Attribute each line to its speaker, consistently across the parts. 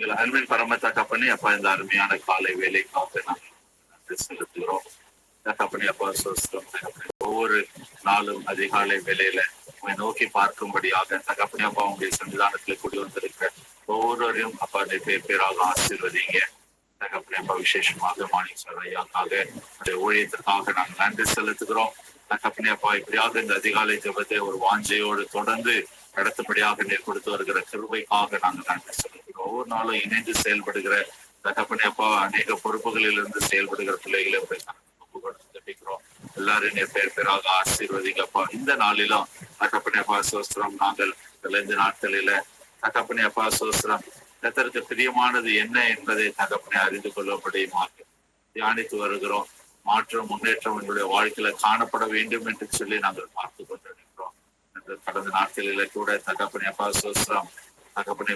Speaker 1: எங்கள் அன்பின் பரம தகப்பனே அப்பா, இந்த அருமையான காலை வேலைக்காக நாங்கள் நன்றி செலுத்துகிறோம். தகப்பனே அப்பா, சோஸ்திரம் தகப்பனே. ஒவ்வொரு நாளும் அதிகாலை வேலையில உங்களை நோக்கி பார்க்கும்படியாக தகப்பனே அப்பா உங்களுடைய சன்னிதானத்தில் கூடி வந்திருக்கிற ஒவ்வொருவரையும் அப்பா பேர் பேராக ஆசீர்வதிங்க. தகப்பனே அப்பா, விசேஷமாக மாணிக்க ஐயாக்காக அந்த ஊழியத்திற்காக நாங்கள் நன்றி செலுத்துகிறோம். தகப்பனே அப்பா, இப்படியாக இந்த அதிகாலை ஜெபத்தை ஒரு வாஞ்சையோடு தொடர்ந்து நடத்தும்படியாக நீர் கொடுத்து வருகிற கிருபைக்காக நாங்கள் நன்றி செலுத்துகிறோம். ஒவ்வொரு நாளும் இணைந்து செயல்படுகிற தகப்பனே அப்பா, அநேக பொறுப்புகளில் இருந்து செயல்படுகிற பிள்ளைகளை ஜெபிக்கிறோம். எல்லாரும் நீர் பேர் பேராக ஆசீர்வதிங்கப்பா. இந்த நாளிலும் தகப்பனே அப்பா சோஸ்திரம், நாங்கள் இந்த நாட்களில தகப்பனே அப்பா சோஸ்திரம் கர்த்தருக்கு பிரியமானது என்ன என்பதை தகப்பனை அறிந்து கொள்ளும்படியாக தியானித்து வருகிறோம். மாற்றம் முன்னேற்றம் எங்களுடைய வாழ்க்கையில காணப்பட வேண்டும் என்று சொல்லி நாங்கள் பார்த்து கொண்டிருக்கிறோம். கடந்த நாட்களில கூட தகப்பனை அப்பா சோஸ்திரம் தகப்பனை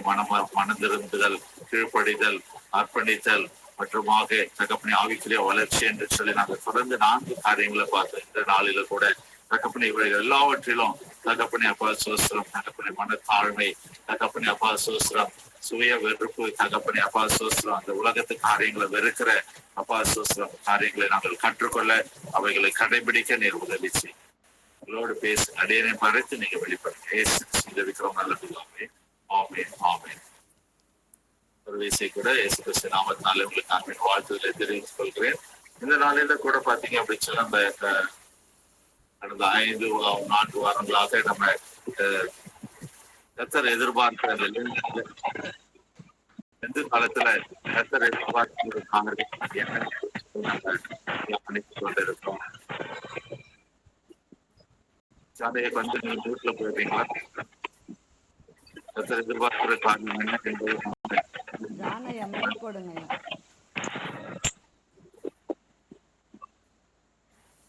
Speaker 1: மனந்திருந்துதல், கீழ்ப்படிதல், அர்ப்பணித்தல் மற்றுமாக தகப்பனை ஆவிக்குரிய வளர்ச்சி என்று சொல்லி நாங்கள் தொடர்ந்து 4 காரியங்களை பார்த்தோம். இந்த நாளில கூட தகப்பனை இவர்கள் எல்லாவற்றிலும் தகப்பனை அப்பா சோஸ்திரம் தகப்பனை மனத்தாழ்மை, தகப்பனை அப்பா சோஸ்திரம் சுய வெறுப்பு, தகப்பனை அப்பா சோஸ்திரம் அந்த உலகத்து காரியங்களை வெறுக்கிற அப்பா சோஸ்திரம் காரியங்களை நாங்கள் கற்றுக்கொள்ள அவைகளை கடைபிடிக்க நீர் உதவி செய்யும். உங்களோடு பேசி அடையனை மறைத்து நீங்க வெளிப்படுத்த நல்லதுமே. ஆமென் ஆமென். ஒரு விஷயம் கூட இயேசு கிறிஸ்து நாமத்தினால உங்களுக்கு நான் வாழ்த்துக்களை தெரிவித்துக் கொள்கிறேன். இந்த நாளில கூட பாத்தீங்க அப்படின்னு சொல்லி நம்ம கடந்த 5-4 வாரங்களாக நம்ம கர்த்தர் எதிர்பார்க்கிற எந்த காலத்துல கர்த்தர் எதிர்பார்க்கிற கொண்டிருக்கோம். சந்தையை கொஞ்சம் நீங்க வீட்டுல போயிருக்கீங்களா? கர்த்தர் எதிர்பார்க்கிற காரணம் என்ன என்பது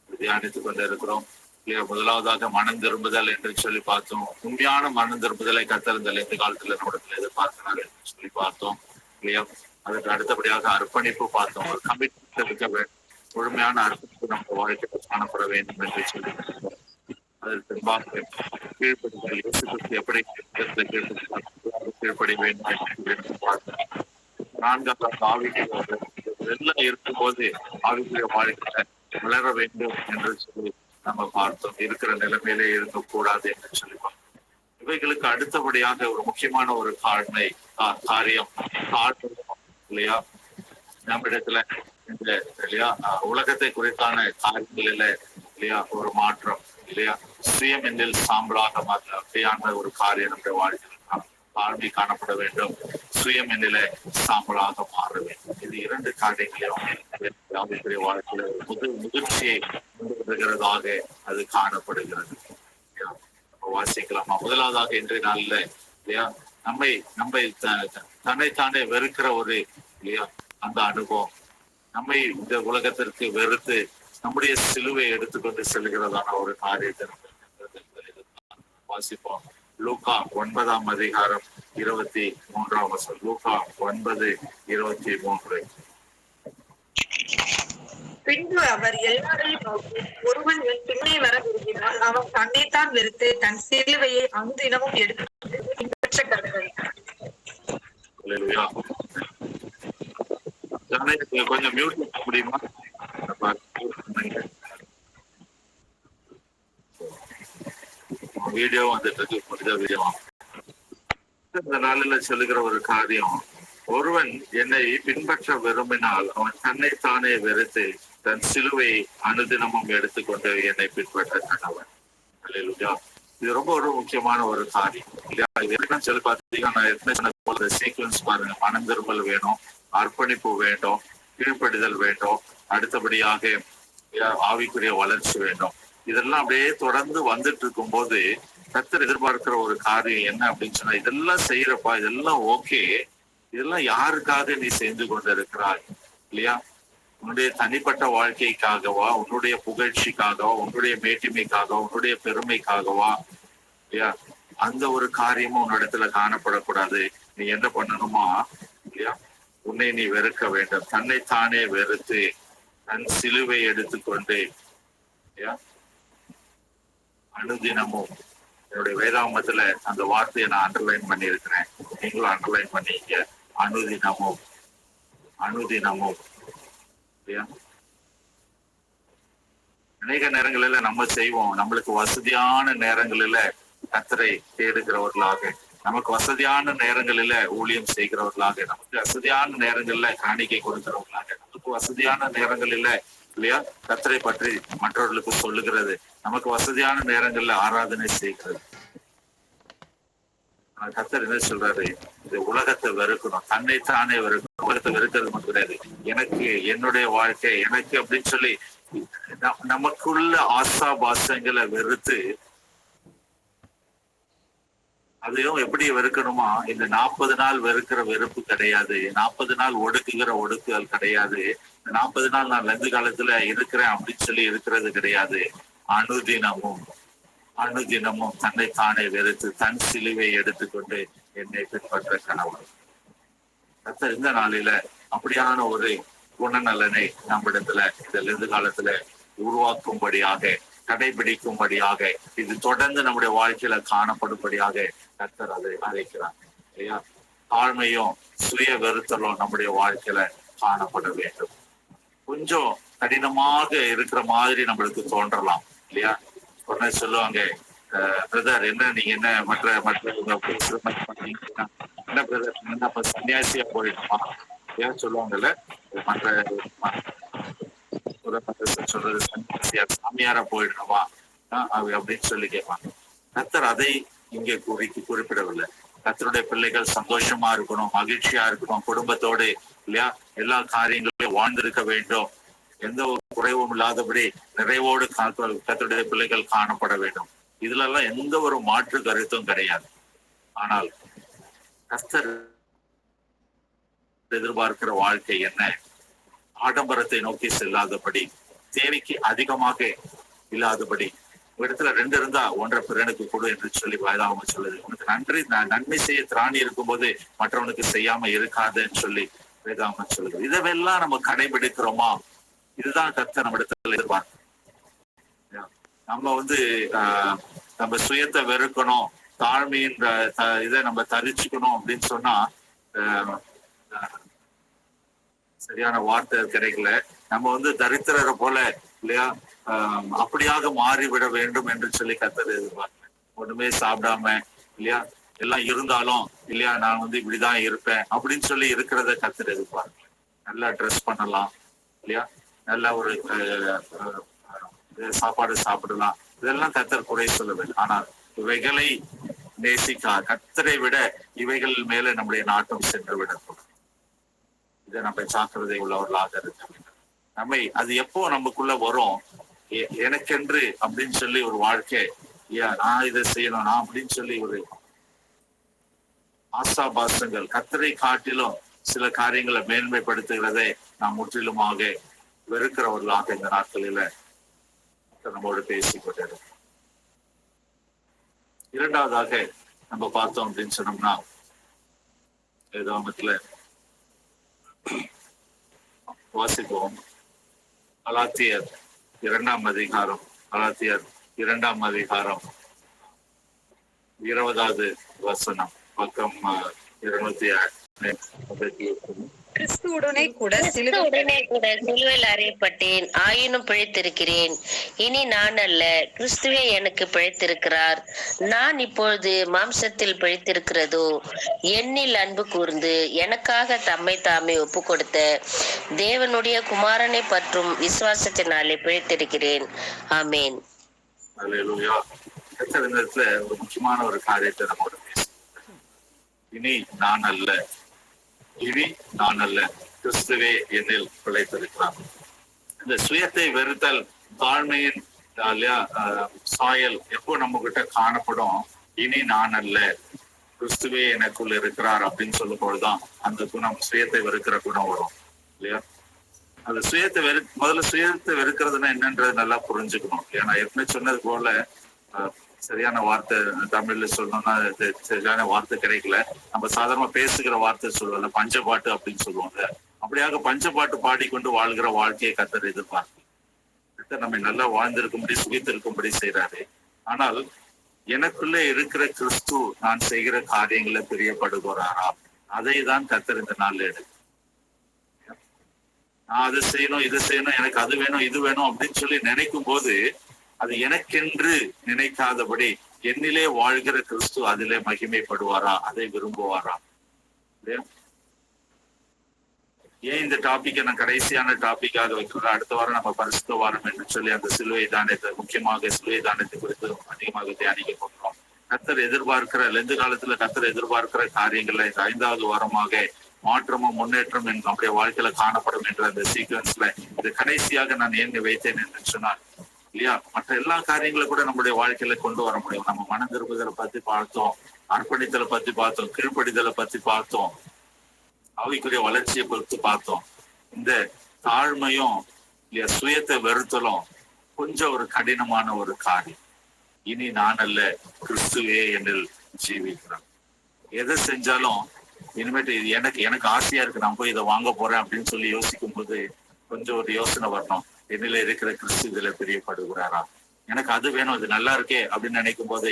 Speaker 1: தியானித்துக் கொண்டிருக்கிறோம். முதலாவதாக மனம் திரும்புதல் என்று சொல்லி பார்த்தோம். உண்மையான மனம் திரும்புதலை கர்த்தர் இந்த காலத்துல நம்மிடத்துல எதிர்பார்க்கிறார் என்று சொல்லி பார்த்தோம் இல்லையா? அதற்கு அடுத்தபடியாக அர்ப்பணிப்பு பார்த்தோம். ஒரு கமிட்மெண்ட் இருக்க வேண்டும், முழுமையான அர்ப்பணிப்பு நம்ம வாழ்க்கைக்கு காணப்பட வேண்டும் என்று சொல்லி அதற்கு பின்பாக கீழ்ப்படுதல், எப்படி கீழ்ப்படி வேண்டும் என்று பார்த்தோம். 4வது ஆவிக்குரிய எல்லாம் இருக்கும்போது ஆவிக்குரிய வாழ்க்கை வளர வேண்டும் என்று சொல்லி நம்ம பார்த்தோம். இருக்கிற நிலைமையிலே இருக்கக்கூடாது என்று சொல்லி பார்த்தோம். இவைகளுக்கு அடுத்தபடியாக ஒரு முக்கியமான ஒரு காரியம் இல்லையா? நம்மிடத்துல இல்லையா உலகத்தை குறித்தான காரியங்களில இல்லையா ஒரு மாற்றம் இல்லையா? சுயமென்னில் சாம்பலாக மாற்ற அப்படியான ஒரு காரியம் நம்முடைய வாழ்க்கையில் தாழ்மை காணப்பட வேண்டும். சுயமென்னில சாம்பலாக மாற வேண்டும். இது 2 காரியங்களையும் வாழ்க்கையில முதிர்ச்சியை கொண்டு வருகிறதாக அது காணப்படுகிறது. வாசிக்கலாமா? முதலாவதாக இன்றைய நாள்ல இல்லையா நம்மை தன்னைத்தானே வெறுக்கிற ஒரு இல்லையா அந்த அனுபவம், நம்மை இந்த உலகத்திற்கு வெறுத்து நம்முடைய சிலுவை எடுத்துக்கொண்டு செல்கிறதான ஒரு காரியத்தை வாசிப்போம். லூக்கா 9ஆம் அதிகாரம் 23ஆம் வசனம். லூக்கா 9:23.
Speaker 2: பின்பு அவர் எல்லாரையும் நோக்கி, ஒருவன் என் பின்னே வர விரும்பினால் அவன் தன்னைத்தான் வெறுத்து தன் சிலுவையை அனுதினமும் எடுத்து பின்பற்ற கடவன்.
Speaker 1: கொஞ்சம் மியூட் பண்ண முடியுமா? வீடியோ வந்துட்டு வீடியோ. இந்த நாளில சொல்லுகிற ஒரு காரியம், ஒருவன் என்னை பின்பற்ற விரும்பினால் அவன் தன்னைத்தானே வெறுத்து தன் சிலுவை அனுதினமும் எடுத்துக்கொண்டு என்னை பின்பற்ற கடவன். இது ரொம்ப ஒரு முக்கியமான ஒரு காரியம் இல்லையா? இது சொல்லி பார்த்தீங்கன்னா சீக்வன்ஸ் பாருங்க. மனம் திரும்பல் வேணும், அர்ப்பணிப்பு வேண்டும், கீழ்ப்படிதல் வேண்டும், அடுத்தபடியாக ஆவிக்குரிய வளர்ச்சி வேண்டும். இதெல்லாம் அப்படியே தொடர்ந்து வந்துட்டு இருக்கும் போது கர்த்தர் எதிர்பார்க்கிற ஒரு காரியம் என்ன அப்படின்னு சொன்னா, இதெல்லாம் செய்யறப்பா, இதெல்லாம் ஓகே, இதெல்லாம் யாருக்காக நீ செய்து கொண்டிருக்கிறாய் இல்லையா? உன்னுடைய தனிப்பட்ட வாழ்க்கைக்காகவா, உன்னுடைய புகழ்ச்சிக்காகவா, உன்னுடைய மேட்டிமைக்காகவா, உன்னுடைய பெருமைக்காகவா இல்லையா? அந்த ஒரு காரியமும் உன்னிடத்துல காணப்படக்கூடாது. நீ என்ன பண்ணணுமா இல்லையா? உன்னை நீ வெறுக்க வேண்டும். தன்னைத்தானே வெறுத்து தன் சிலுவை எடுத்துக்கொண்டு இல்லையா அனுதினமும். என்னுடைய வேதாகமத்துல அந்த வார்த்தையை நான் அண்டர்லைன் பண்ணி இருக்கிறேன், நீங்களும் அண்டர்லைன் பண்ணீங்க. அனுதினமும் அனுதினமும் இல்லையா? அநேக நேரங்களில நம்ம செய்வோம், நம்மளுக்கு வசதியான நேரங்களில கர்த்தரை தேடுகிறவர்களாக, நமக்கு வசதியான நேரங்களில ஊழியம் செய்கிறவர்களாக, நமக்கு வசதியான நேரங்களில காணிக்கை கொடுக்கிறவர்களாக, நமக்கு வசதியான நேரங்களில இல்லையா கர்த்தரை பற்றி மற்றவர்களுக்கு சொல்லுகிறது, நமக்கு வசதியான நேரங்கள்ல ஆராதனை செய்கிறது. கர்த்தர் என்ன சொல்றாரு? இந்த உலகத்தை வெறுக்கணும், தன்னைத்தானே வெறுக்கணும். உலகத்தை வெறுக்கிறது மட்டும் கிடையாது, எனக்கு என்னுடைய வாழ்க்கை எனக்கு அப்படின்னு சொல்லி நமக்குள்ள ஆசா பாசங்களை வெறுத்து, அதையும் எப்படி வெறுக்கணுமா? இந்த 40 நாள் வெறுக்கிற வெறுப்பு கிடையாது, 40 நாள் ஒடுக்குகிற ஒடுக்குதல் கிடையாது, 40 நாள் நான் லந்து காலத்துல இருக்கிறேன் அப்படின்னு சொல்லி இருக்கிறது கிடையாது. அனுதினமும் அனுதினமும் தன்னைத்தானே வெறுத்து தன் சிலுவை எடுத்துக்கொண்டு என்னை பின்பற்ற கணவன். கர்த்தர் இந்த நாளில அப்படியான ஒரு குணநலனை நம்மிடத்துல இந்த லந்து காலத்துல உருவாக்கும்படியாக, கடைபிடிக்கும்படியாக, இது தொடர்ந்து நம்முடைய வாழ்க்கையில காணப்படும்படியாக கர்த்தர் அதை அழைக்கிறாங்க இல்லையா? தாழ்மையும் சுய வெறுத்தலும் நம்முடைய வாழ்க்கையில காணப்பட வேண்டும். கொஞ்சம் கடினமாக இருக்கிற மாதிரி நம்மளுக்கு தோன்றலாம் இல்லையா? உடனே சொல்லுவாங்க, பிரதர் என்ன நீங்க என்ன மற்றவங்க என்ன பிரதர் என்ன அப்ப சன்னியாசியா போயிடுமா ஏன் சொல்லுவாங்கல்ல, மற்ற சொல்றது சன்னியாசியா சாமியாரா போயிடணுமா அப்படின்னு சொல்லி கேட்பாங்க. கர்த்தர் அதை இங்கே குறிப்பிடவில்லை. கர்த்தருடைய பிள்ளைகள் சந்தோஷமா இருக்கணும், மகிழ்ச்சியா இருக்கணும், குடும்பத்தோடு இல்லையா எல்லா காரியங்களையும் வாழ்ந்திருக்க வேண்டும், எந்த ஒரு குறைவும் இல்லாதபடி நிறைவோடு கர்த்தருடைய பிள்ளைகள் காணப்பட வேண்டும். இதுல எல்லாம் எந்த ஒரு மாற்று கருத்தும் கிடையாது. ஆனால் கர்த்தர் எதிர்பார்க்கிற வாழ்க்கை என்ன? ஆடம்பரத்தை நோக்கி செல்லாதபடி, தேவைக்கு அதிகமாக இல்லாதபடி, ஒரு இடத்துல 2 இருந்தா 1 பிறனுக்கு கொடு என்று சொல்லி வேதாகமம் சொல்லுது. உனக்கு நன்மை செய்ய திராணி இருக்கும்போது மற்றவனுக்கு செய்யாம இருக்காதுன்னு சொல்லி வேதாகமம் சொல்லுது. இதெல்லாம் நம்ம கடைபிடிக்கிறோமா? இதுதான் கர்த்தர் நம்ம இடத்துல எதிர்பார்க்க. நம்ம நம்ம சுயத்தை வெறுக்கணும், தாழ்மையின் இதை நம்ம தரிச்சுக்கணும் அப்படின்னு சொன்னா சரியான வார்த்தை கிடைக்கல. நம்ம தரித்திரரை போல இல்லையா அப்படியாக மாறிவிட வேண்டும் என்று சொல்லி கர்த்தர் எதிர்பார்க்க. ஒண்ணுமே சாப்பிடாம இல்லையா எல்லாம் இருந்தாலும் இல்லையா நான் இப்படிதான் இருப்பேன் அப்படின்னு சொல்லி இருக்கிறத கர்த்தர் எதிர்பார்க்க. நல்லா ட்ரெஸ் பண்ணலாம் இல்லையா, நல்ல ஒரு சாப்பாடு சாப்பிடலாம், இதெல்லாம் கர்த்தர் குறை சொல்லவில்லை. ஆனால் இவைகளை நேசிக்கா கர்த்தரை விட இவைகள் மேல நம்முடைய நாட்டம் சென்று விடக்கூடும். இதை நம்ம ஜாக்கிரதை உள்ளவர்களாக இருக்க வேண்டும். நம்மை அது எப்போ நமக்குள்ள வரும், எனக்கென்று அப்படின்னு சொல்லி ஒரு வாழ்க்கை, நான் இதை செய்யணும் நான் அப்படின்னு சொல்லி ஒரு ஆசாபாசங்கள், கர்த்தரை காட்டிலும் சில காரியங்களை மேன்மைப்படுத்துகிறதை நாம் முற்றிலுமாக வெறுக்கிறவர்களாக இந்த நாட்களில நம்மோடு பேசிக்கொண்டிருக்கோம். இரண்டாவதாக நம்ம பார்த்தோம் அப்படின்னு சொன்னோம்னா, வேதாகமத்துல வாசிப்போம். கலாத்தியர் 2ஆம் அதிகாரம், கலாத்தியர் 2ஆம் அதிகாரம் 20வது வசனம், பக்கம் 205.
Speaker 2: கிறிஸ்துவுடனே கூட
Speaker 3: சிலுவையில் அறையப்பட்டேன், ஆயினும் பிழைத்திருக்கிறேன். இனி நான் அல்ல, கிறிஸ்துவே எனக்கு பிழைத்திருக்கிறார். நான் இப்பொழுது மாம்சத்தில் பிழைத்திருக்கிறதோ, என்னில் அன்பு கூர்ந்து எனக்காக தம்மை தாமே ஒப்பு கொடுத்த தேவனுடைய குமாரனை பற்றும் விசுவாசத்தினாலே பிழைத்திருக்கிறேன். ஆமேன்.
Speaker 1: ஒரு முக்கியமான ஒரு காரியத்தை நம்ம இனி நான் அல்ல, இனி நான் அல்ல, கிறிஸ்துவே என்னில் பிழைத்திருக்கிறார். இந்த சுயத்தை வெறுத்தல், தாழ்மையின் சாயல் எப்போ நம்ம கிட்ட காணப்படும்? இனி நான் அல்ல, கிறிஸ்துவே எனக்குள் இருக்கிறார் அப்படின்னு சொல்லும் பொழுதுதான் அந்த குணம், சுயத்தை வெறுக்கிற குணம் வரும் இல்லையா? அந்த சுயத்தை முதல்ல சுயத்தை வெறுக்கிறதுனா என்னன்றது நல்லா புரிஞ்சுக்கணும். ஏன்னா ஏற்கனவே சொன்னது போல சரியான வார்த்தை தமிழ்ல சொல்லணும்னா சரியான வார்த்தை கிடைக்கல. நம்ம சாதாரணமா பேசுகிற வார்த்தை சொல்லுவோம்ல, பஞ்சப்பாட்டு அப்படின்னு சொல்லுவாங்க. அப்படியாக பஞ்சப்பாட்டு பாடிக்கொண்டு வாழ்கிற வாழ்க்கையை கர்த்தர் எதிர்பார்க்க. நம்ம நல்லா வாழ்ந்திருக்கும்படி சுகித்திருக்கும்படி செய்யறாரு. ஆனால் எனக்குள்ள இருக்கிற கிறிஸ்து நான் செய்கிற காரியங்களை பிரியப்படுகிறாரா அதை தான் கர்த்தர் இந்த நாள்ல எடுக்கும். நான் அதை செய்யணும், இது செய்யணும், எனக்கு அது வேணும், இது வேணும் அப்படின்னு சொல்லி நினைக்கும் போது அது எனக்கென்று நினைக்காதபடி என்னிலே வாழ்கிற கிறிஸ்து அதிலே மகிமைப்படுவாரா, அதை விரும்புவாரா? ஏன் இந்த டாபிக்கை நான் கடைசியான டாபிக்காக வைக்கிறேன்? அடுத்த வாரம் நம்ம பரிசுத்த வாரம் என்று சொல்லி அந்த சிலுவை தானத்தை, முக்கியமாக சிலுவை தானத்தை குறித்து அதிகமாக தியானிக்க போகிறோம். கர்த்தர் எதிர்பார்க்கிற லெந்து காலத்துல கர்த்தர் எதிர்பார்க்கிற காரியங்கள்ல இந்த 5வது வாரமாக மாற்றமும் முன்னேற்றம் நம்முடைய வாழ்க்கையில காணப்படும் என்ற அந்த சீக்வன்ஸ்ல இது கடைசியாக நான் ஏன் வைத்தேன் என்று சொன்னார் இல்லையா? மற்ற எல்லா காரியங்களும் கூட நம்முடைய வாழ்க்கையில கொண்டு வர முடியும். நம்ம மனம் திரும்புதலை பத்தி பார்த்தோம், அர்ப்பணித்தலை பத்தி பார்த்தோம், கீழ்ப்படிதலை பத்தி பார்த்தோம், ஆவிக்குரிய வளர்ச்சியை பொறுத்து பார்த்தோம். இந்த தாழ்மையும் இல்லையா சுயத்தை வெறுத்தலும் கொஞ்சம் ஒரு கடினமான ஒரு காரியம். இனி நான் அல்ல, கிறிஸ்துவே என்னில் ஜீவிக்கிறான். எதை செஞ்சாலும் இனிமேட்டு எனக்கு எனக்கு ஆசையா இருக்கு, நான் போய் இதை வாங்க போறேன் அப்படின்னு சொல்லி யோசிக்கும் போது கொஞ்சம் ஒரு யோசனை வரணும். என்னில இருக்கிற கிறிஸ்து இதுல பிரியப்படுகிறாரா? எனக்கு அது வேணும், அது நல்லா இருக்கே அப்படின்னு நினைக்கும் போது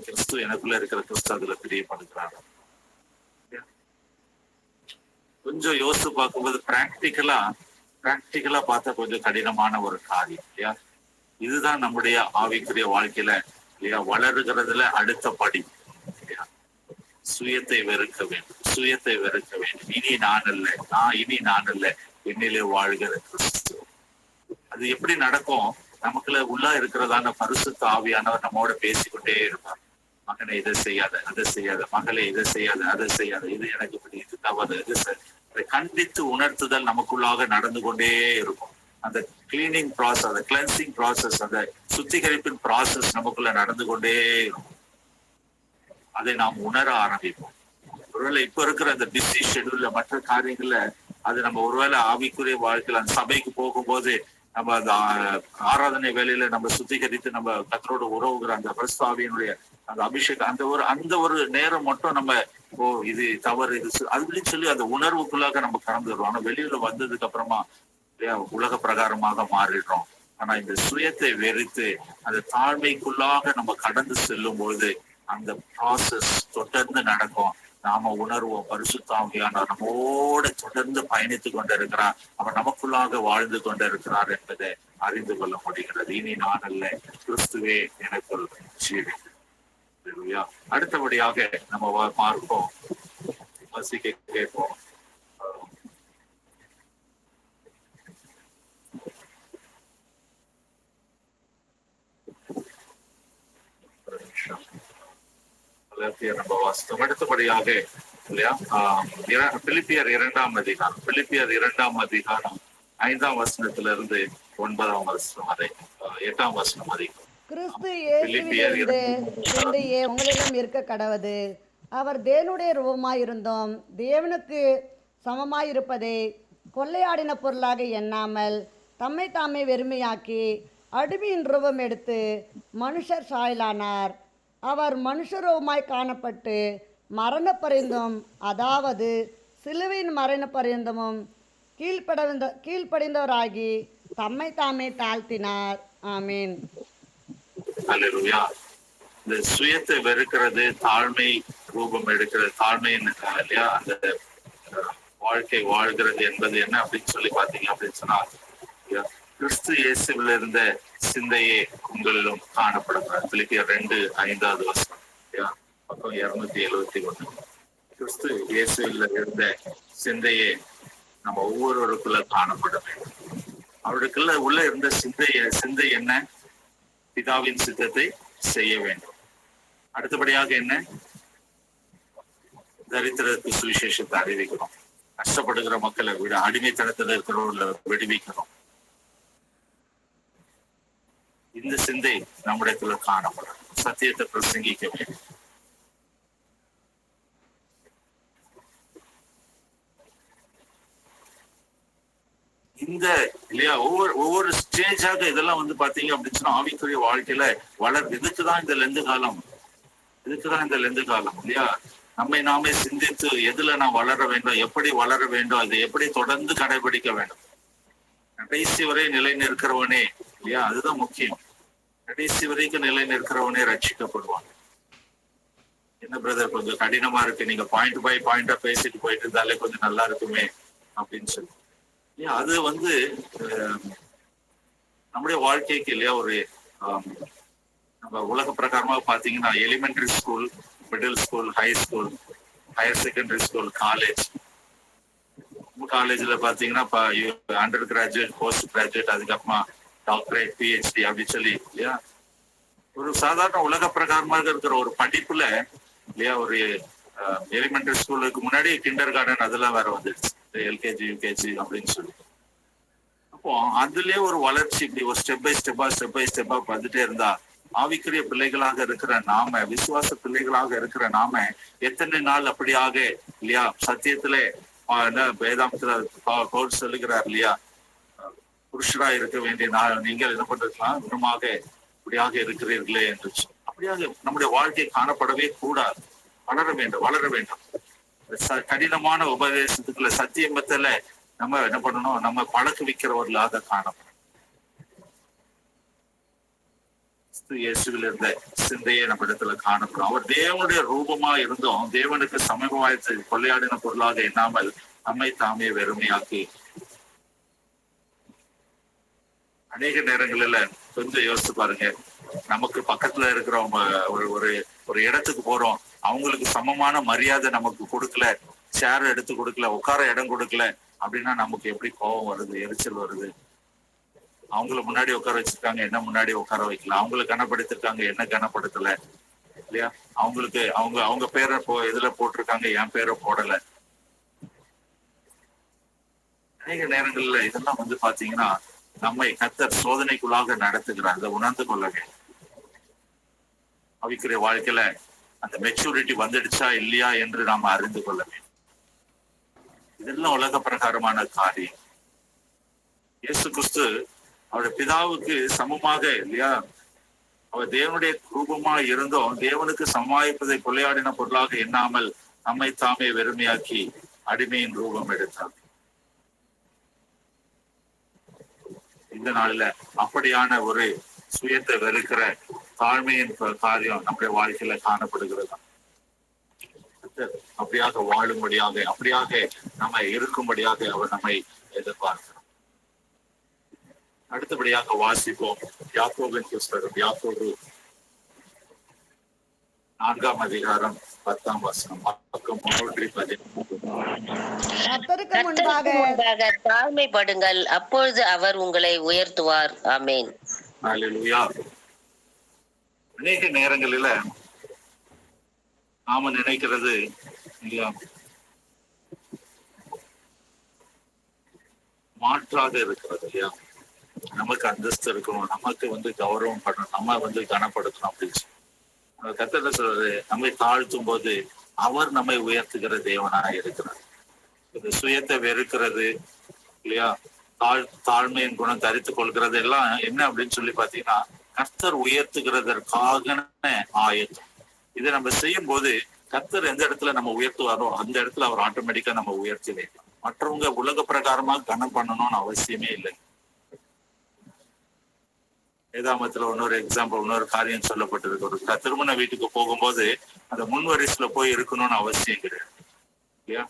Speaker 1: கிறிஸ்து எனக்குள்ள இருக்கிற கிறிஸ்து அதுல பிரியப்படுகிறாரா? கொஞ்சம் யோசித்து பார்க்கும்போது பிராக்டிக்கலா பார்த்தா கொஞ்சம் கடினமான ஒரு காரியம் இல்லையா? இதுதான் நம்முடைய ஆவிக்குரிய வாழ்க்கையில இல்லையா வளருகிறதுல அடுத்த படி இல்லையா? சுயத்தை வெறுக்க வேண்டும், சுயத்தை வெறுக்க வேண்டும். இனி நான் அல்ல, என்னிலே வாழ்கிற கிறிஸ்து. அது எப்படி நடக்கும்? நமக்குள்ள உள்ள இருக்கிறதான பரிசுத்த ஆவியானவர் நம்மோட பேசிக்கொண்டே இருப்பார். மகனை இதை செய்யாத, அதை செய்யாத, மகளை இதை செய்யாத, அதை செய்யாத, இது எனக்கு இப்படி, இது தவறு, இது அதை கண்டித்து உணர்த்துதல் நமக்குள்ளாக நடந்து கொண்டே இருக்கும். அந்த கிளீனிங் ப்ராசஸ், அந்த கிளென்சிங் ப்ராசஸ், அந்த சுத்திகரிப்பின் ப்ராசஸ் நமக்குள்ள நடந்து கொண்டே இருக்கும். அதை நாம் உணர ஆரம்பிப்போம். ஒருவேளை இப்ப இருக்கிற அந்த பிஸி ஷெட்யூல்ல மற்ற காரியங்கள்ல அது நம்ம ஒருவேளை ஆவிக்குரிய வாழ்க்கையில அந்த சபைக்கு போகும்போது நம்ம அந்த ஆராதனை வேலையில நம்ம சுத்திகரித்து நம்ம கர்த்தரோட உறவுகிற அந்த பரிசுத்தாவியினுடைய அந்த அபிஷேகம் அந்த ஒரு நேரம் மட்டும் நம்ம இது தவறு, இது அப்படின்னு சொல்லி அந்த உணர்வுக்குள்ளாக நம்ம கடந்து வருவோம். ஆனா வெளியில வந்ததுக்கு அப்புறமா உலக பிரகாரமாக மாறிடுறோம். ஆனா இந்த சுயத்தை வெறுத்து அந்த தாழ்மைக்குள்ளாக நம்ம கடந்து செல்லும் பொழுது அந்த ப்ராசஸ் தொடர்ந்து நடக்கும். நாம உணர்வோம், பரிசுத்தாவியானவர் நம்மோட தொடர்ந்து பயணித்து கொண்டிருக்கிறார், அவர் நமக்குள்ளாக வாழ்ந்து கொண்டிருக்கிறார் என்பதை அறிந்து கொள்ள முடிகிறது. இனி நான் அல்ல, கிறிஸ்துவே எனக்குள் ஜீவிக்கிறார். அடுத்தபடியாக நம்ம பார்ப்போம், வசிக்க கேட்போம். நம்ம வாசித்தோம். அடுத்தபடியாக இல்லையா பிலிப்பியர் 2ஆம் அதிகாரம், பிலிப்பியர் 2ஆம் அதிகாரம் 5ஆம் வசனத்திலிருந்து 9ஆம் வசனம் அதை 8ஆம் வசனம் அதிகம்.
Speaker 4: கிறிஸ்து இயேசுவிலிருந்து சிந்தையே உங்களிடம் இருக்க கடவது. அவர் தேவனுடைய ரூபமாயிருந்தோம் தேவனுக்கு சமமாயிருப்பதை கொள்ளையாடின பொருளாக எண்ணாமல் தம்மை தாமே வெறுமையாக்கி அடிமையின் ரூபம் எடுத்து மனுஷர் சாயலானார். அவர் மனுஷரூபமாய் காணப்பட்டு மரண பரிந்தும், அதாவது சிலுவையின் மரண பரிந்துமும் கீழ்ப்படிந்தவராகி தம்மை தாமே தாழ்த்தினார். ஆமீன்.
Speaker 1: அல்லேலூயா. இந்த சுயத்தை வெறுக்கிறது, தாழ்மை ரூபம் எடுக்கிறது, தாழ்மையின் இல்லையா அந்த வாழ்க்கை வாழ்கிறது என்பது என்ன அப்படின்னு சொல்லி பாத்தீங்க அப்படின்னு சொன்னா கிறிஸ்து இயேசுவில் இருந்த சிந்தையே உங்களிலும் காணப்படுகிறார். பிலிப்பியர் 2:5 வசனம் பக்கம் 271. கிறிஸ்து இயேசுவில் இருந்த சிந்தையே நம்ம ஒவ்வொருவருக்குள்ள காணப்பட வேண்டும். அவருக்குள்ள உள்ள இருந்த சிந்தை என்ன? பிதாவின் சித்தத்தை செய்ய வேண்டும். அடுத்தபடியாக என்ன? தரித்திரத்துக்கு சுவிசேஷத்தை அறிவிக்கணும். கஷ்டப்படுகிற மக்களை விட, அடிமைத்தனத்தில் இருக்கிறவர்களை விடுவிக்கணும். இந்த சிந்தை நம்மிடத்துல காணப்படும். சத்தியத்தை பிரசங்கிக்க வேண்டும். இந்த இல்லையா ஒவ்வொரு ஸ்டேஜாக இதெல்லாம் வந்து பாத்தீங்க அப்படின்னு சொன்னா ஆவிக்குரிய வாழ்க்கையில இதுக்குதான் இந்த லெந்து காலம் இல்லையா? நம்மை நாமே சிந்தித்து எதுல நான் வளர வேண்டும், எப்படி வளர வேண்டும், அதை எப்படி தொடர்ந்து கடைபிடிக்க வேண்டும். கடைசி வரை நிலை நிற்கிறவனே இல்லையா, அதுதான் முக்கியம். கடைசி வரைக்கும் நிலை நிற்கிறவனே ரட்சிக்கப்படுவான். என்ன பிரதர் கொஞ்சம் கடினமா இருக்கு, நீங்க பாயிண்ட் பை பாயிண்டா பேசிட்டு போயிட்டு இருந்தாலே கொஞ்சம் நல்லா இருக்குமே அப்படின்னு சொல்லி. அது வந்து அஹ், நம்முடைய வாழ்க்கைக்கு இல்லையா ஒரு ஆம், நம்ம உலக பிரகாரமா பாத்தீங்கன்னா elementary school, middle school, high school, higher secondary school, college. காலேஜ்ல பாத்தீங்கன்னா அண்டர் கிராஜுவேட், போஸ்ட் கிராஜுவேட், அதுக்கப்புறமா டாக்டரேட், பிஹெச்டி அப்படின்னு சொல்லி இல்லையா ஒரு சாதாரண உலக பிரகாரமாக இருக்கிற ஒரு படிப்புல இல்லையா ஒரு எலிமெண்டரி ஸ்கூலுக்கு முன்னாடி கிண்டர் கார்டன் அதெல்லாம் வேற வந்துடுச்சு, எல்கேஜி யூகேஜி அப்படின்னு சொல்லி. அப்போ அதுலயே ஒரு வளர்ச்சி இப்படி ஒரு ஸ்டெப் பை ஸ்டெப்பா வந்துட்டே இருந்தா ஆவிக்குரிய பிள்ளைகளாக இருக்கிற நாம, விசுவாச பிள்ளைகளாக இருக்கிற நாம எத்தனை நாள் அப்படியாக இல்லையா சத்தியத்திலே வேதாந்தத்துல பவுல் சொல்லுகிறார் இல்லையா, புருஷரா இருக்க வேண்டிய நீங்கள் என்ன பண்றதுலாம் இன்னுமாக இப்படியாக இருக்கிறீர்களே என்று அப்படியாக நம்முடைய வாழ்க்கை காணப்படவே கூடாது. வளர வேண்டும். கடினமான உபதேசத்துக்குள்ள சத்தியமத்துல நம்ம என்ன பண்ணணும், நம்ம பழக்க வைக்கிறவர்களாக காணப்படும். இயேசுவில் இருந்த சிந்தையை நம்ம இடத்துல காணப்படும். அவர் தேவனுடைய ரூபமா இருந்தும் தேவனுக்கு சமீபமாய் கொள்ளையாடின பொருளாக எண்ணாமல் நம்மை தாமே வெறுமையாக்கி. அநேக நேரங்களில கொஞ்சம் யோசிச்சு பாருங்க, நமக்கு பக்கத்துல இருக்கிறவங்க ஒரு இடத்துக்கு போறோம், அவங்களுக்கு சமமான மரியாதை நமக்கு கொடுக்கல, சேர் எடுத்து கொடுக்கல, உட்கார இடம் கொடுக்கல அப்படின்னா நமக்கு எப்படி கோபம் வருது, எரிச்சல் வருது. அவங்கள முன்னாடி உட்கார வச்சிருக்காங்க, என்ன முன்னாடி உட்கார வைக்கல, அவங்களை கனப்படுத்திருக்காங்க, என்ன கனப்படுத்தல இல்லையா, அவங்களுக்கு அவங்க பேரை இதுல போட்டிருக்காங்க, என் பேரை போடல. அநேக நேரங்கள்ல இதெல்லாம் வந்து பாத்தீங்கன்னா நம்மை கர்த்தர் சோதனைக்குள்ளாக நடத்துகிறார். அதை உணர்ந்து கொள்ள வேண்டும். ஆவிக்குரிய வாழ்க்கையில அந்த மெச்சூரிட்டி வந்துடுச்சா இல்லையா என்று நாம அறிந்து கொள்ள வேண்டும். இதெல்லாம் உலக பிரகாரமான காரியம். இயேசு கிறிஸ்து அவருடைய பிதாவுக்கு சமமாக இல்லையா, அவர் தேவனுடைய ரூபமா இருந்தும் தேவனுக்கு சமாளிப்பதை கொள்ளையாடின பொருளாக எண்ணாமல் நம்மை தாமே வெறுமையாக்கி அடிமையின் ரூபம் எடுத்தார். இந்த நாளில அப்படியான ஒரு சுயத்தை வெறுக்கிற தாழ்மையின் காரியம் நம்முடைய வாழ்க்கையில காணப்படுகிறது. அப்படியாக வாழும்படியாக, அப்படியாக நம்ம இருக்கும்படியாக அவர் நம்மை எதிர்பார்க்கிறார். அடுத்தபடியாக வாசிப்போம் யாக்கோபின் புஸ்தகம், யாக்கோபு 4ஆம் அதிகாரம் 10ஆம் வசனம், பக்கம் 313.
Speaker 4: கர்த்தருக்கு முன்பாக
Speaker 3: முன்பாக தாழ்மைப்படுங்கள், அப்பொழுது அவர் உங்களை உயர்த்துவார். ஆமென்.
Speaker 1: அல்லேலூயா. அநேக நேரங்களில நாம நினைக்கிறது இல்லையா, மாற்றாக இருக்கிறது இல்லையா, நமக்கு அந்தஸ்து இருக்கணும், நமக்கு வந்து கௌரவம் பண்ணணும், நம்ம வந்து கனப்படுத்தணும் அப்படின்னு சொல்லி கர்த்தர் சொல்றது. நம்மை தாழ்த்தும் போது அவர் நம்மை உயர்த்துகிற தேவனாக இருக்கிறார். இந்த சுயத்தை வெறுக்கிறது இல்லையா, தாழ்மையின் குணம் தரித்துக் கொள்கிறது எல்லாம் என்ன அப்படின்னு சொல்லி பாத்தீங்கன்னா கர்த்தர் உயர்த்துகிறதற்காக ஆயத்தம். இதை நம்ம செய்யும் போது கர்த்தர் எந்த இடத்துல நம்ம உயர்த்துவாரோ அந்த இடத்துல அவர் ஆட்டோமேட்டிக்கா நம்ம உயர்த்தி வைக்கலாம். மற்றவங்க உலக பிரகாரமா கனம் பண்ணணும்னு அவசியமே இல்லை. வேதாமத்துல இன்னொரு காரியம் சொல்லப்பட்டிருக்கு. ஒரு திருமண வீட்டுக்கு போகும்போது அந்த முன் வரிசையில போய் இருக்கணும்னு அவசியம் கிடையாது இல்லையா.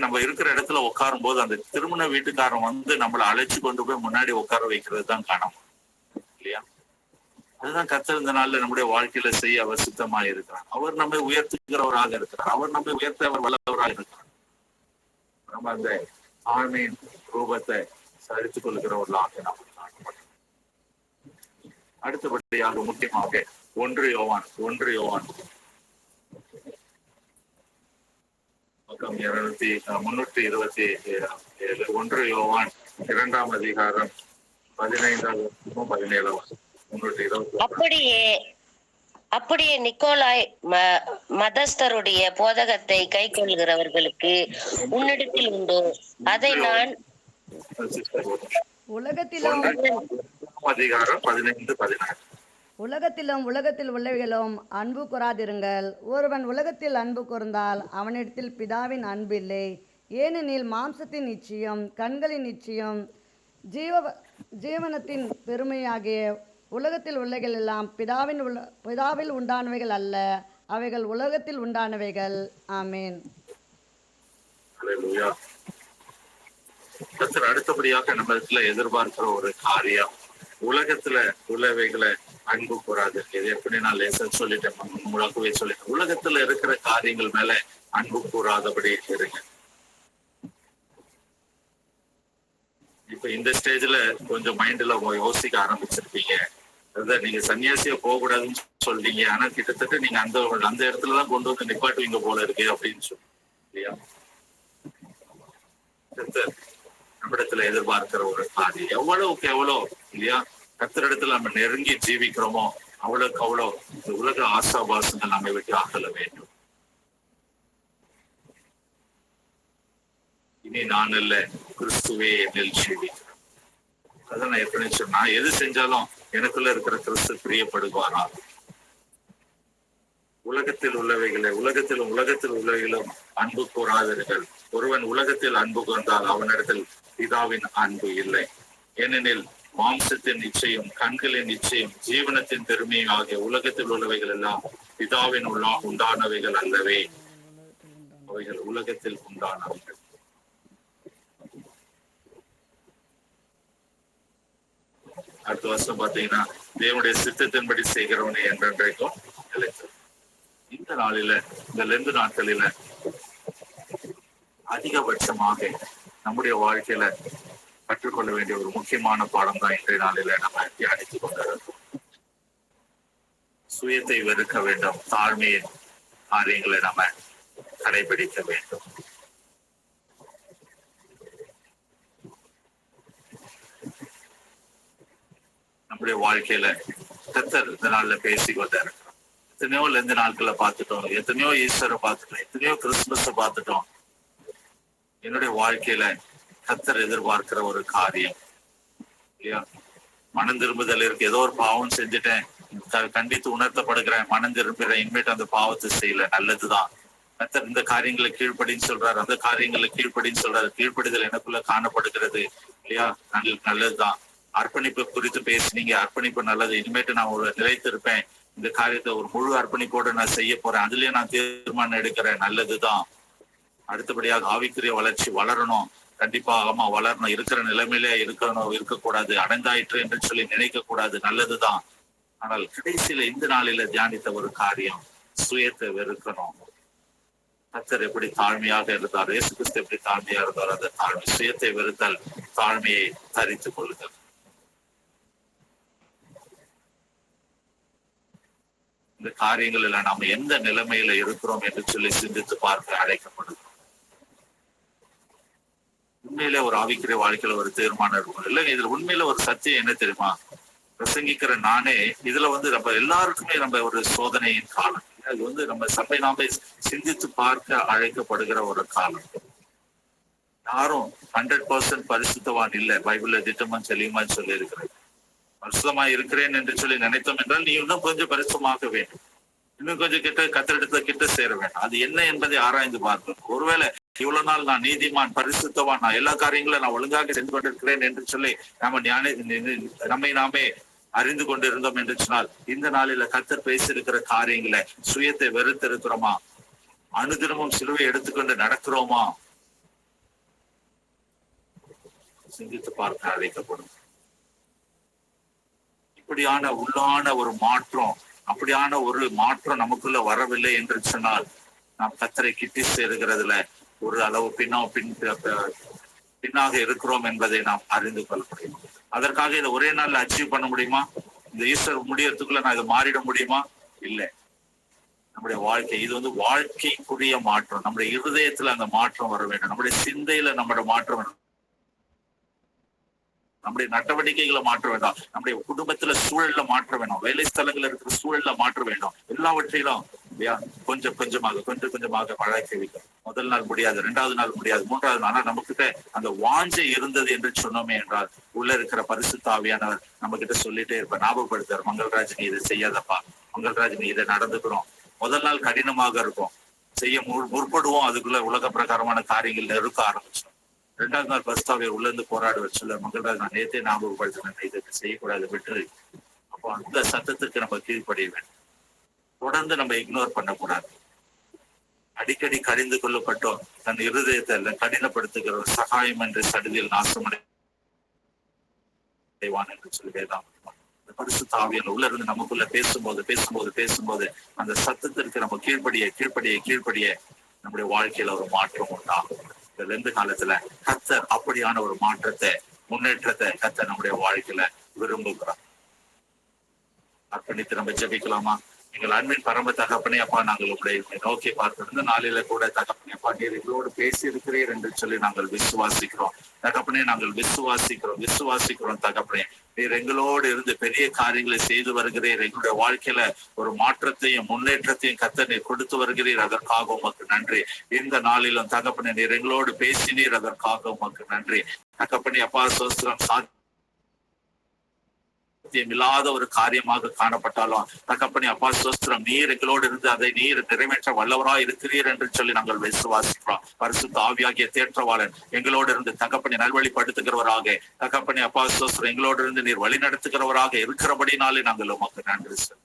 Speaker 1: நம்ம இருக்கிற இடத்துல உட்காரும் போது அந்த திருமண வீட்டுக்காரன் வந்து நம்மளை அழைச்சு கொண்டு போய் முன்னாடி உட்கார வைக்கிறது தான் காணும் இல்லையா. அதுதான் கர்த்தர் இந்த நாள்ல நம்முடைய வாழ்க்கையில செய்ய அவர் சித்தமாக இருக்கிறார். அவர் நம்மை உயர்த்துகிறவராக இருக்கிறார். அவர் நம்மை உயர்த்த அவர் வல்லவராக இருக்கிறார். நம்ம அந்த ஆண்மையின் ரூபத்தை சரித்துக் கொள்கிறவர்களாக நம்ம காணப்படும். அடுத்தபடியாக முக்கியமாக 1 யோவான் பக்கம் 327. 1 யோவான் 2ஆம் அதிகாரம் 15ஆம் 17ஆம்.
Speaker 3: அப்படியே நிக்கோலாய் மதஸ்தருடைய போதகத்தை கை கொள்கிறவர்களுக்கு உன்னிடத்தில் உண்டோ? அதை நான்
Speaker 4: உலகத்திலும்
Speaker 1: அதிகாரம் 15-16.
Speaker 4: உலகத்தில் உள்ளவைகளும் அன்பு கூறாதிருங்கள். ஒருவன் உலகத்தில் அன்பு கூர்ந்தால் அவனிடத்தில் பிதாவின் அன்பு இல்லை. ஏனெனில் மாம்சத்தின் நிச்சயம், கண்களின் நிச்சயம், ஜீவனத்தின் பெருமையாகிய உலகத்தில் உள்ளவைகள் எல்லாம் பிதாவில் உண்டானவைகள் அல்ல, அவைகள் உலகத்தில் உண்டானவைகள். ஆமேன்.
Speaker 1: அல்லேலூயா. கர்த்தர் அடுத்தபடியாக நம்ம இடத்துல எதிர்பார்க்கிற ஒரு காரியம், உலகத்துல உள்ளவைகளை அன்பு கூறாது. இது எப்படி நான் லேசன் சொல்லிட்டேன், முழக்கவே சொல்லிட்டேன். உலகத்துல இருக்கிற காரியங்கள் மேல அன்பு கூறாதபடி இருங்க. இப்ப இந்த ஸ்டேஜ்ல கொஞ்சம் மைண்ட்ல யோசிக்க ஆரம்பிச்சிருப்பீங்க. அதான் நீங்க சன்னியாசியா போக கூடாதுன்னு சொல்றீங்க, ஆனா கிட்டத்தட்ட நீங்க அந்த இடத்துலதான் கொண்டு வந்து நிப்பாட்டுவீங்க போல இருக்கு அப்படின்னு சொல்லி இல்லையா? நம்மிடத்துல எதிர்பார்க்கிற ஒரு காரியம் எவ்வளவுக்கு எவ்வளவு இல்லையா கர்த்தரிடத்துல நம்ம நெருங்கி ஜீவிக்கிறோமோ அவ்வளவுக்கு அவ்வளவு இந்த உலக ஆசாபாசங்கள் நம்மை விட்டு அகல வேண்டும். இனி நான் அல்ல, கிறிஸ்துவே என்னில் ஜீவிக்கிறேன். அதான் நான் எப்படி சொன்னா, எது செஞ்சாலும் எனக்குள்ள இருக்கிற கிறிஸ்து பிரியப்படுவாரா? உலகத்தில் உள்ளவைகளும் அன்பு கூறாதீர்கள். ஒருவன் உலகத்தில் அன்பு கொண்டால் அவனிடத்தில் பிதாவின் அன்பு இல்லை. ஏனெனில் மாம்சத்தின் நிச்சயம், கண்களின் நிச்சயம், ஜீவனத்தின் பெருமையும் ஆகிய உலகத்தில் உள்ளவைகள் எல்லாம் பிதாவின் உண்டானவைகள் அல்லவே, அவைகள் உலகத்தில் உண்டானவைகள். அடுத்த வருஷம் பாத்தீங்கன்னா, தேவனுடைய சித்தத்தின்படி செய்கிறவனை என்றென்றைக்கும் நிலைத்து. இந்த நாளில, இந்த லெந்து நாட்களில அதிகபட்சமாக நம்முடைய வாழ்க்கையில கற்றுக்கொள்ள வேண்டிய ஒரு முக்கியமான பாடம் தான் இன்றைய நாளில நம்ம தியானித்துக் கொண்டிருக்கோம். சுயத்தை வெறுக்க வேண்டும், தாழ்மையின் காரியங்களை நம்ம கடைபிடிக்க வேண்டும். நம்முடைய வாழ்க்கையில கர்த்தர் இந்த நாள்ல பேசி கொண்டாரு. எத்தனையோ லெந்து நாட்களை பார்த்துட்டோம், எத்தனையோ ஈஸ்வரை பார்த்துட்டோம், எத்தனையோ கிறிஸ்துமஸ பார்த்துட்டோம். என்னுடைய வாழ்க்கையில கர்த்தர் எதிர்பார்க்கிற ஒரு காரியம் இல்லையா, மனம் திரும்புதல் இருக்கு. ஏதோ ஒரு பாவம் செஞ்சுட்டேன், கண்டித்து உணர்த்தப்படுகிறேன், மனம் திரும்புகிறேன், இனிமேட்டு அந்த பாவத்தை செய்யல, நல்லதுதான். கர்த்தர் இந்த காரியங்களை கீழ்ப்படின்னு சொல்றாரு, அந்த காரியங்களை கீழ்ப்படின்னு சொல்றாரு. கீழ்ப்படிதல் எனக்குள்ள காணப்படுகிறது இல்லையா, நல்லதுதான். அர்ப்பணிப்பு குறித்து பேசினீங்க, அர்ப்பணிப்பு நல்லது. இனிமேட்டு நான் ஒரு நிலைத்திருப்பேன், இந்த காரியத்தை ஒரு முழு அர்ப்பணிப்போடு நான் செய்ய போறேன், அதுலயே நான் தீர்மானம் எடுக்கிறேன், நல்லதுதான். அடுத்தபடியாக ஆவிக்குரிய வளர்ச்சி வளரணும், கண்டிப்பா ஆமா வளரணும். இருக்கிற நிலைமையிலே இருக்கக்கூடாது, அடைந்தாயிற்று என்று சொல்லி நினைக்க கூடாது, நல்லதுதான். ஆனால் கடைசியில இந்த நாளில தியானித்த ஒரு காரியம், சுயத்தை வெறுக்கணும். கர்த்தர் எப்படி தாழ்மையாக இருந்தார், இயேசு கிறிஸ்து எப்படி தாழ்மையா இருந்தார், அந்த தாழ்மை, சுயத்தை வெறுத்தல், தாழ்மையை தரித்துக் கொள்ளுதல். இந்த காரியங்களில நாம எந்த நிலைமையில இருக்கிறோம் என்று சொல்லி சிந்தித்து பார்க்க அழைக்கப்படுகிறோம். உண்மையில ஒரு ஆவிக்குரிய வாழ்க்கையில ஒரு தீர்மானம் இருக்கும் இல்லைங்க. இதுல உண்மையில ஒரு சத்தியம் என்ன தெரியுமா, பிரசங்கிக்கிற நானே இதுல நம்ம எல்லாருக்குமே நம்ம ஒரு சோதனையின் காலம். அது நம்ம சபை நாம சிந்தித்து பார்க்க அழைக்கப்படுகிற ஒரு காலம். யாரும் 100% பரிசுத்தவான் இல்லை, பைபிள்ல திட்டமா தெளிவுமா சொல்லி இருக்கிறது. பரிசுத்தமா இருக்கிறேன் என்று சொல்லி நினைத்தோம் என்றால் நீ இன்னும் கொஞ்சம் பரிசுத்தமாக வேண்டும், இன்னும் கொஞ்சம் கர்த்தரிடத்துல கிட்ட சேர வேண்டும். அது என்ன என்பதை ஆராய்ந்து பார்க்கணும். ஒருவேளை இவ்வளவு நாள் நான் நீதிமான், பரிசுத்தவான், நான் எல்லா காரியங்களும் நான் ஒழுங்காக சென்று கொண்டிருக்கிறேன் என்று சொல்லி நம்மை நாமே அறிந்து கொண்டிருந்தோம் என்று சொன்னால், இந்த நாளில கர்த்தர் பேசியிருக்கிற காரியங்களை சுயத்தை வெறுத்திருக்கிறோமா, அனுதினமும் சிலுவை எடுத்துக்கொண்டு நடக்கிறோமா, சிந்தித்து பார்க்க அழைக்கப்படும். இப்படியான உள்ளான ஒரு மாற்றம், அப்படியான ஒரு மாற்றம் நமக்குள்ள வரவில்லை என்று சொன்னால், நாம் கர்த்தரை கிட்டி சேருகிறதுல ஒரு அளவு பின்னாக இருக்கிறோம் என்பதை நாம் அறிந்து கொள்ள முடியும். அதற்காக இதை ஒரே நாள்ல அச்சீவ் பண்ண முடியுமா? இந்த ஈஸ்டர் முடியறதுக்குள்ள நான் இதை மாறிட முடியுமா? இல்லை. நம்முடைய வாழ்க்கை இது வாழ்க்கைக்குரிய மாற்றம். நம்முடைய இருதயத்துல அந்த மாற்றம் வர வேண்டும், நம்முடைய சிந்தையில நம்முடைய மாற்றம் வேணும், நம்முடைய நடவடிக்கைகளை மாற்ற வேண்டாம், நம்முடைய குடும்பத்துல சூழல்ல மாற்ற வேணும், வேலை ஸ்தலங்கள்ல இருக்கிற சூழல்ல மாற்ற வேண்டும். எல்லாவற்றையும் கொஞ்சம் கொஞ்சமாக வழக்க வைக்கும். முதல் நாள் முடியாது, 2வது நாள் முடியாது, 3வது நாள். ஆனா நமக்கிட்ட அந்த வாஞ்சை இருந்தது என்று சொன்னோமே என்றால், உள்ள இருக்கிற பரிசுத்த ஆவியானவர் நம்ம கிட்ட சொல்லிட்டே இருப்பார், ஞாபகப்படுத்தார், மங்கள்ராஜ் நீ இதை செய்யாதப்பா, மங்கள்ராஜ் நீ இதை நடந்துக்கிறோம். முதல் நாள் கடினமாக இருக்கும், செய்ய முற்படுவோம், அதுக்குள்ள உலக பிரகாரமான காரியங்கள் நெருக்க ஆரம்பிச்சோம். 2வது நாள் பரிசுத்தாவியை உள்ள இருந்து போராடுவர் சொல்ல, மங்கள்ராஜ் நான் நேற்றே ஞாபகப்படுத்தினேன், இதுக்கு செய்யக்கூடாது, விட்டு. அப்போ அந்த சத்தத்துக்கு நம்ம கீழ்ப்படிய வேண்டும். தொடர்ந்து நம்ம இக்னோர் பண்ணக்கூடாது. அடிக்கடி கடிந்து கொள்ளப்பட்டோம் தன் இருதயத்தை கடினப்படுத்துகிற ஒரு சகாயம் என்று சடுதியில் நாசமடைவான் என்று சொல்லி வேதாம். பரிசுத்த ஆவியானவர் உள்ள இருந்து நமக்குள்ள பேசும்போது அந்த சத்தத்திற்கு நம்ம கீழ்ப்படிய நம்முடைய வாழ்க்கையில ஒரு மாற்றம் உண்டாகும். இந்த 2 காலத்துல கர்த்தர் அப்படியான ஒரு மாற்றத்தை, முன்னேற்றத்தை கர்த்தர் நம்முடைய வாழ்க்கையில விரும்புகிறார். அர்ப்பணித்து நம்ம ஜெபிக்கலாமா? எங்கள் அன்பின் பரம தகப்பனே அப்பா, நாங்கள் உங்களை நோக்கி பார்த்திருந்த நாளில கூட தகப்பனே அப்பா, நீர் எங்களோடு பேசி இருக்கிறீர் என்று சொல்லி நாங்கள் விசுவாசிக்கிறோம் தகப்பனே. நாங்கள் விசுவாசிக்கிறோம் தகப்பனே. நீர் எங்களோடு இருந்து பெரிய காரியங்களை செய்து வருகிறீர். எங்களுடைய வாழ்க்கையில ஒரு மாற்றத்தையும் முன்னேற்றத்தையும் கர்த்தர் நீர் கொடுத்து வருகிறீர். அதற்காக உமக்கு நன்றி. இந்த நாளிலும் தகப்பனே நீர் எங்களோடு பேசினீர். அதற்காக உமக்கு நன்றி தகப்பனே அப்பா. சோஸ்திரம் இல்லாத ஒரு காரியமாக காணப்பட்டாலும் தகப்பனே அப்பா சோஸ்திரம், நீர் எங்களோடு இருந்து அதை நீர் நிறைவேற்ற வல்லவராய் இருக்கிறீர் என்று சொல்லி நாங்கள் விசுவாசிக்கிறோம். பரிசுத்த ஆவியாகிய தேற்றவாளன் எங்களோடு இருந்து தகப்பனை நல்வழிப்படுத்துகிறவராக தகப்பனே அப்பா சோஸ்திரம் எங்களோடு இருந்து நீர் வழி நடத்துகிறவராக இருக்கிறபடினாலே நாங்கள் உமக்கு நன்றி சார்.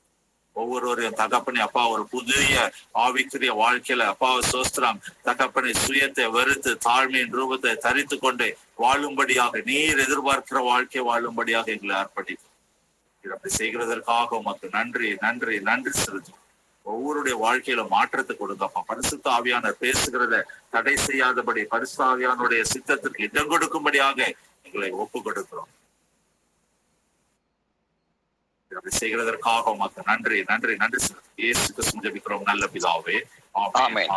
Speaker 1: ஒவ்வொருவரையும் தகப்பனே அப்பா ஒரு புதிய ஆவிக்குரிய வாழ்க்கையில அப்பா சோஸ்திரம் தகப்பனை சுயத்தை வெறுத்து தாழ்மையின் ரூபத்தை தரித்து கொண்டு வாழும்படியாக, நீர் எதிர்பார்க்கிற வாழ்க்கை வாழும்படியாக எங்களை அர்ப்பணிக்கும். அப்படி செய்கிறதற்காக உமக்கு நன்றி செலுத்தும். ஒவ்வொருடைய வாழ்க்கையில மாற்றத்தை கொடுங்கப்பா. பரிசுத்த ஆவியானவர் பேசுகிறத தடை செய்யாதபடி பரிசுத்த ஆவியானுடைய சித்தத்திற்கு இடம் கொடுக்கும்படியாக எங்களை ஒப்பு கொடுக்கிறோம். அப்படி செய்கிறதற்காக உமக்கு நன்றி செலுத்தும். இயேசு கிறிஸ்து ஜெபிக்கிறோம் நல்ல பிதாவே. ஆமென்.